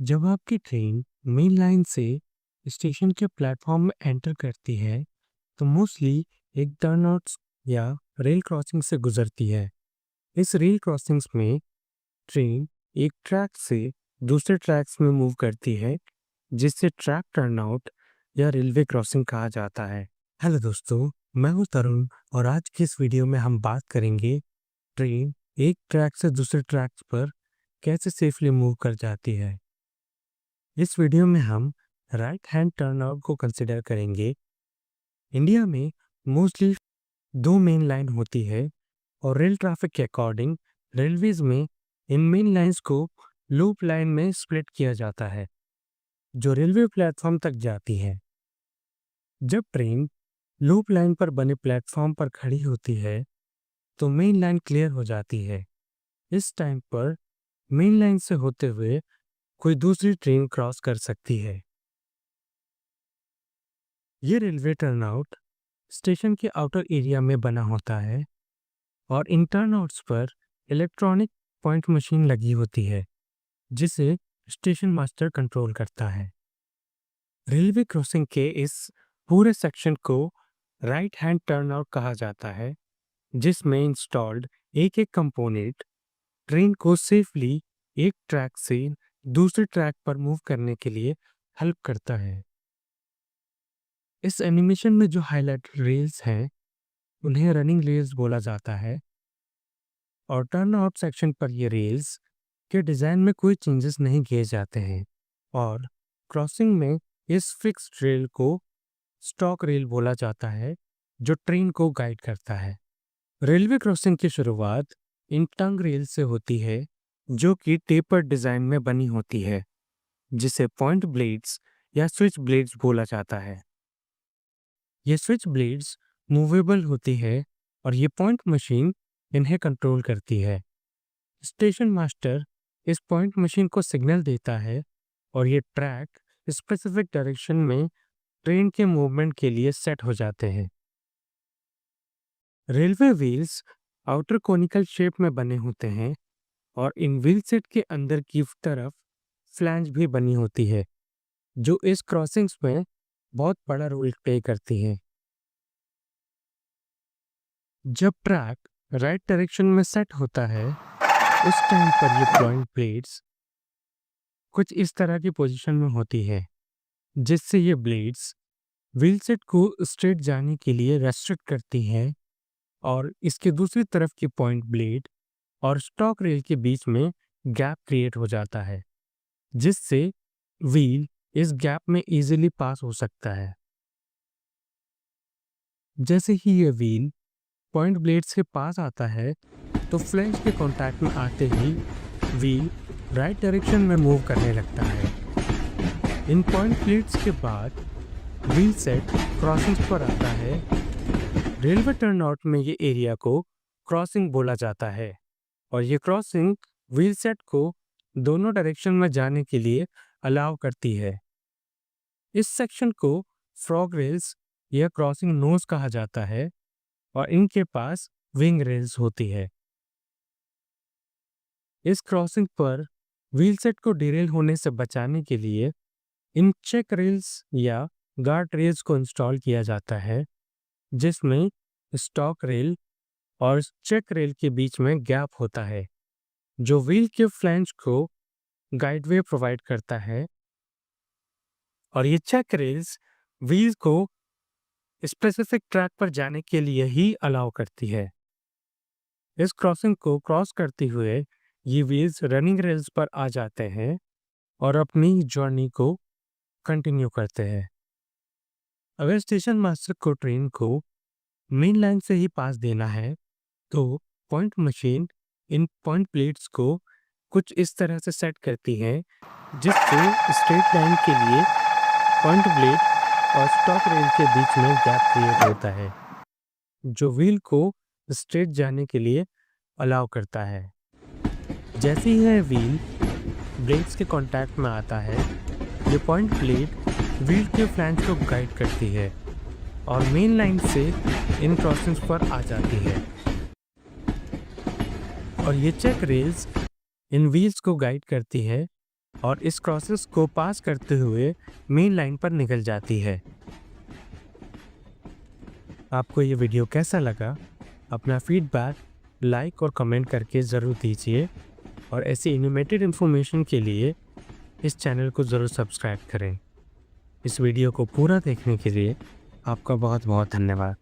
जब आपकी train main line से स्टेशन के प्लेटफॉर्म में एंटर करती है, तो मोस्टली एक टर्नआउट या रेल क्रॉसिंग से गुजरती है। इस रेल क्रॉसिंग्स में ट्रेन एक ट्रैक से दूसरे ट्रैक्स में मूव करती है, जिससे ट्रैक टर्नआउट या रेलवे क्रॉसिंग कहा जाता है। हेलो दोस्तों, मैं हूं तरुण और आज की इस वीडियो में हम बात करेंगे ट्रेन एक ट्रैक से दूसरे ट्रैक पर कैसे सेफली मूव कर जाती है। इस वीडियो में हम राइट हैंड टर्नआउट को कंसिडर करेंगे। इंडिया में मोस्टली दो मेन लाइन होती है और रेल ट्रैफिक के अकॉर्डिंग रेलवेज में इन मेन लाइंस को लूप लाइन में स्प्लिट किया जाता है, जो रेलवे प्लेटफॉर्म तक जाती है। जब ट्रेन लूप लाइन पर बने प्लेटफॉर्म पर खड़ी होती है, तो मेन लाइन क्लियर हो जाती है। इस टाइम पर मेन लाइन से होते हुए कोई दूसरी ट्रेन क्रॉस कर सकती है। ये रेलवे टर्नआउट स्टेशन के आउटर एरिया में बना होता है और इन टर्नआउट्स पर इलेक्ट्रॉनिक पॉइंट मशीन लगी होती है, जिसे स्टेशन मास्टर कंट्रोल करता है। रेलवे क्रॉसिंग के इस पूरे सेक्शन को राइट हैंड टर्नआउट कहा जाता है, जिसमें इंस्टॉल्ड एक एक कंपोनेंट ट्रेन को सेफली एक ट्रैक से दूसरे ट्रैक पर मूव करने के लिए हेल्प करता है। इस एनिमेशन में जो हाईलाइट रेल्स हैं, उन्हें रनिंग रेल्स बोला जाता है और टर्न आउट सेक्शन पर ये रेल्स के डिज़ाइन में कोई चेंजेस नहीं किए जाते हैं और क्रॉसिंग में इस फिक्स्ड रेल को स्टॉक रेल बोला जाता है, जो ट्रेन को गाइड करता है। रेलवे क्रॉसिंग की शुरुआत इन टंग रेल से होती है, जो कि टेपर डिज़ाइन में बनी होती है, जिसे पॉइंट ब्लेड्स या स्विच ब्लेड्स बोला जाता है। ये स्विच ब्लेड्स मूवेबल होती है और ये पॉइंट मशीन इन्हें कंट्रोल करती है। स्टेशन मास्टर इस पॉइंट मशीन को सिग्नल देता है और ये ट्रैक स्पेसिफिक डायरेक्शन में ट्रेन के मूवमेंट के लिए सेट हो जाते हैं। Railway wheels outer conical shape में बने होते हैं और इन व्हील सेट के अंदर की तरफ फ्लैंज भी बनी होती है, जो इस क्रॉसिंग्स में बहुत बड़ा रोल प्ले करती है। जब ट्रैक राइट डायरेक्शन में सेट होता है, उस टाइम पर ये पॉइंट ब्लेड्स कुछ इस तरह की पोजीशन में होती है, जिससे ये ब्लेड्स व्हील सेट को स्ट्रेट जाने के लिए रेस्ट्रिक्ट करती हैं और इसके दूसरी तरफ की पॉइंट ब्लेड और स्टॉक रेल के बीच में गैप क्रिएट हो जाता है, जिससे व्हील इस गैप में इजीली पास हो सकता है। जैसे ही ये व्हील पॉइंट ब्लेड्स के पास आता है, तो फ्लैंज के कांटेक्ट में आते ही व्हील राइट डायरेक्शन में मूव करने लगता है। इन पॉइंट ब्लेड्स के बाद व्हील सेट क्रॉसिंग्स पर आता है। रेलवे टर्नआउट में ये एरिया को क्रॉसिंग बोला जाता है और ये क्रॉसिंग व्हील सेट को दोनों डायरेक्शन में जाने के लिए अलाउ करती है। इस सेक्शन को फ्रॉग रेल्स या क्रॉसिंग नोज कहा जाता है और इनके पास विंग रेल्स होती है। इस क्रॉसिंग पर व्हील सेट को डिरेल होने से बचाने के लिए इन चेक रेल्स या गार्ड रेल्स को इंस्टॉल किया जाता है, जिसमें स्टॉक रेल और चेक रेल के बीच में गैप होता है, जो व्हील के फ्लैंज को गाइडवे प्रोवाइड करता है। और ये चेक रेल्स व्हील को स्पेसिफिक ट्रैक पर जाने के लिए ही अलाउ करती है। इस क्रॉसिंग को क्रॉस करते हुए ये व्हील्स रनिंग रेल्स पर आ जाते हैं और अपनी जर्नी को कंटिन्यू करते हैं। अगर स्टेशन मास्टर को ट्रेन को मेन लाइन से ही पास देना है, तो पॉइंट मशीन इन पॉइंट प्लेट्स को कुछ इस तरह से सेट करती है, जिससे स्ट्रेट लाइन के लिए पॉइंट ब्लेड और स्टॉक रेल के बीच में गैप क्रिएट होता है, जो व्हील को स्ट्रेट जाने के लिए अलाउ करता है। जैसे ही यह व्हील ब्लेड्स के कांटेक्ट में आता है, ये पॉइंट ब्लेड व्हील के फ्लैंज को गाइड करती है और मेन लाइन से इन क्रॉसिंग्स पर आ जाती है। और ये चेक रेल्स इन व्हील्स को गाइड करती है और इस क्रॉसेस को पास करते हुए मेन लाइन पर निकल जाती है। आपको ये वीडियो कैसा लगा? अपना फीडबैक लाइक और कमेंट करके ज़रूर दीजिए और ऐसी एनिमेटेड इन्फॉर्मेशन के लिए इस चैनल को ज़रूर सब्सक्राइब करें। इस वीडियो को पूरा देखने के लिए आपका बहुत बहुत धन्यवाद।